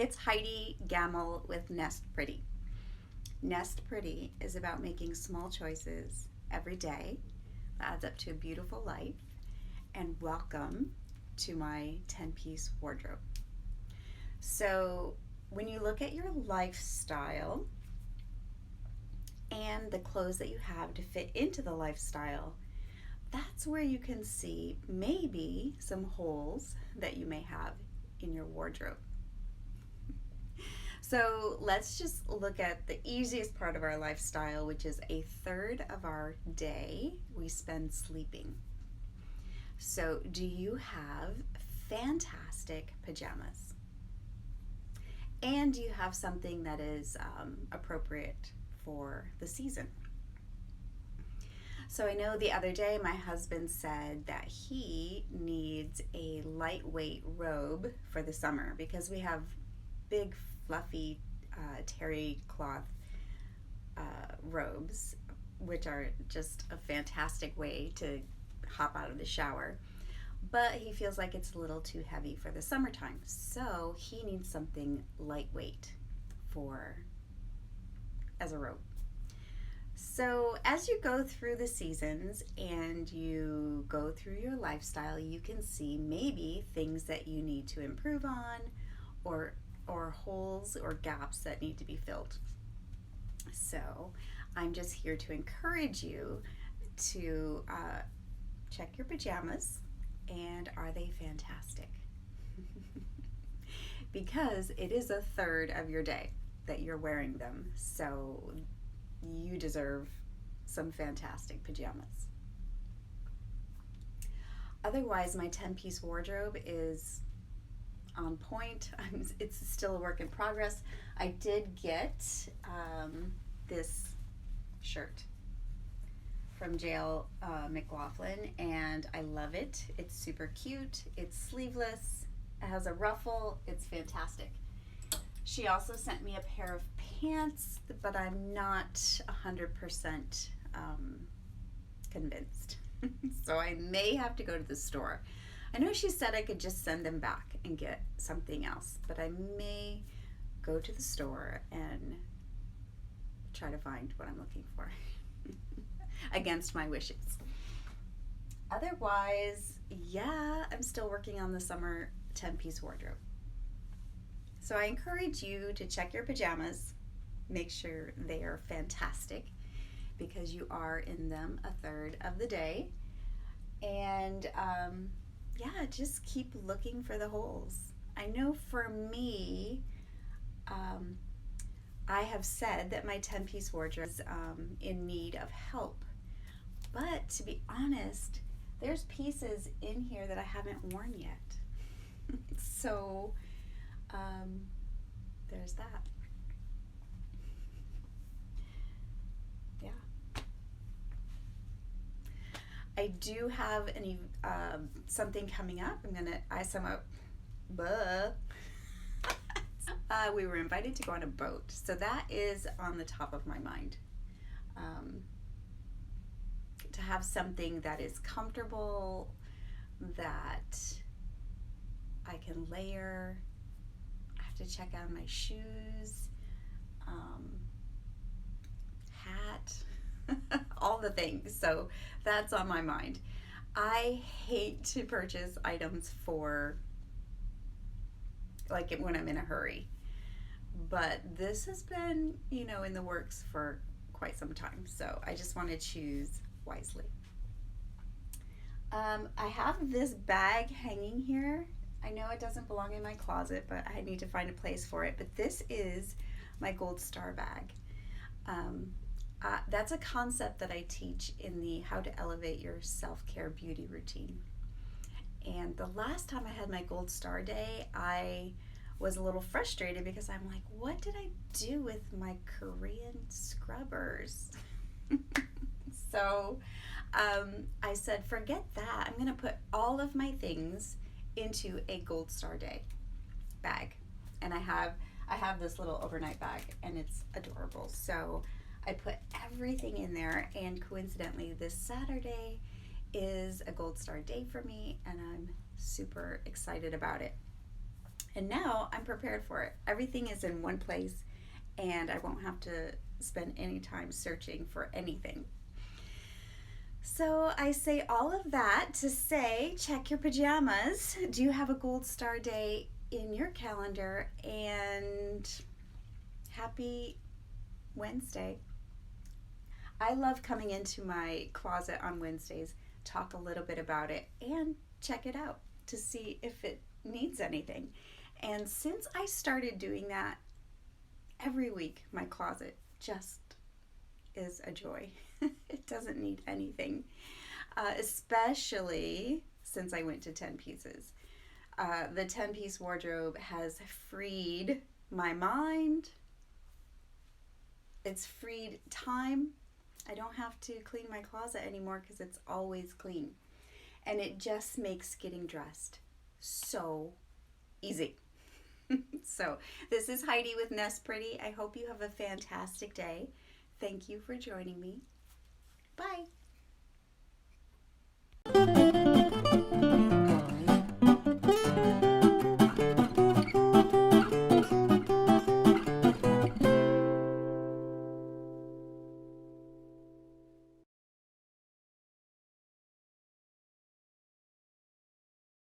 It's Heidi Gamel with Nest Pretty. Nest Pretty is about making small choices every day that adds up to a beautiful life. And welcome to my 10-piece wardrobe. So, when you look at your lifestyle and the clothes that you have to fit into the lifestyle, that's where you can see maybe some holes that you may have in your wardrobe. So let's just look at the easiest part of our lifestyle, which is a third of our day we spend sleeping. So, do you have fantastic pajamas? And do you have something that is appropriate for the season? So, I know the other day my husband said that he needs a lightweight robe for the summer because we have big fluffy terry cloth robes, which are just a fantastic way to hop out of the shower. But he feels like it's a little too heavy for the summertime, so he needs something lightweight for as a robe. So as you go through the seasons and you go through your lifestyle, you can see maybe things that you need to improve on, or holes or gaps that need to be filled. So I'm just here to encourage you to check your pajamas, and are they fantastic? Because it is a third of your day that you're wearing them, so you deserve some fantastic pajamas. Otherwise, my 10-piece wardrobe is on point. It's still a work in progress. I did get this shirt from Jail McLaughlin, and I love it. It's super cute. It's sleeveless. It has a ruffle. It's fantastic. She also sent me a pair of pants, but I'm not 100% convinced. So I may have to go to the store. I know she said I could just send them back and get something else, but I may go to the store and try to find what I'm looking for against my wishes. Otherwise, yeah, I'm still working on the summer 10-piece wardrobe. So I encourage you to check your pajamas, make sure they are fantastic because you are in them a third of the day, and yeah, just keep looking for the holes. I know for me, I have said that my 10-piece wardrobe is in need of help. But to be honest, there's pieces in here that I haven't worn yet. So there's that. Yeah. I do have something coming up. I'm going to eye some up. We were invited to go on a boat, so that is on the top of my mind. To have something that is comfortable, that I can layer. I have to check out my shoes, hat, all the things. So that's on my mind. I hate to purchase items for like when I'm in a hurry. But this has been, in the works for quite some time. So I just want to choose wisely. I have this bag hanging here. I know it doesn't belong in my closet, but I need to find a place for it. But this is my Gold Star bag. That's a concept that I teach in the How to Elevate Your Self-Care Beauty Routine. And the last time I had my Gold Star day, I was a little frustrated because I'm like, what did I do with my Korean scrubbers? So I said, forget that. I'm going to put all of my things into a Gold Star Day bag. And I have this little overnight bag, and it's adorable. So I put everything in there, and coincidentally, this Saturday is a Gold Star Day for me, and I'm super excited about it. And now I'm prepared for it. Everything is in one place, and I won't have to spend any time searching for anything. So I say all of that to say check your pajamas. Do you have a gold star day in your calendar? And happy Wednesday. I love coming into my closet on Wednesdays, talk a little bit about it, and check it out to see if it needs anything. And since I started doing that every week, my closet just is a joy. It doesn't need anything, especially since I went to 10 pieces. The 10-piece wardrobe has freed my mind, it's freed time. I don't have to clean my closet anymore because it's always clean. And it just makes getting dressed so easy. So, this is Heidi with Nest Pretty. I hope you have a fantastic day. Thank you for joining me. Bye.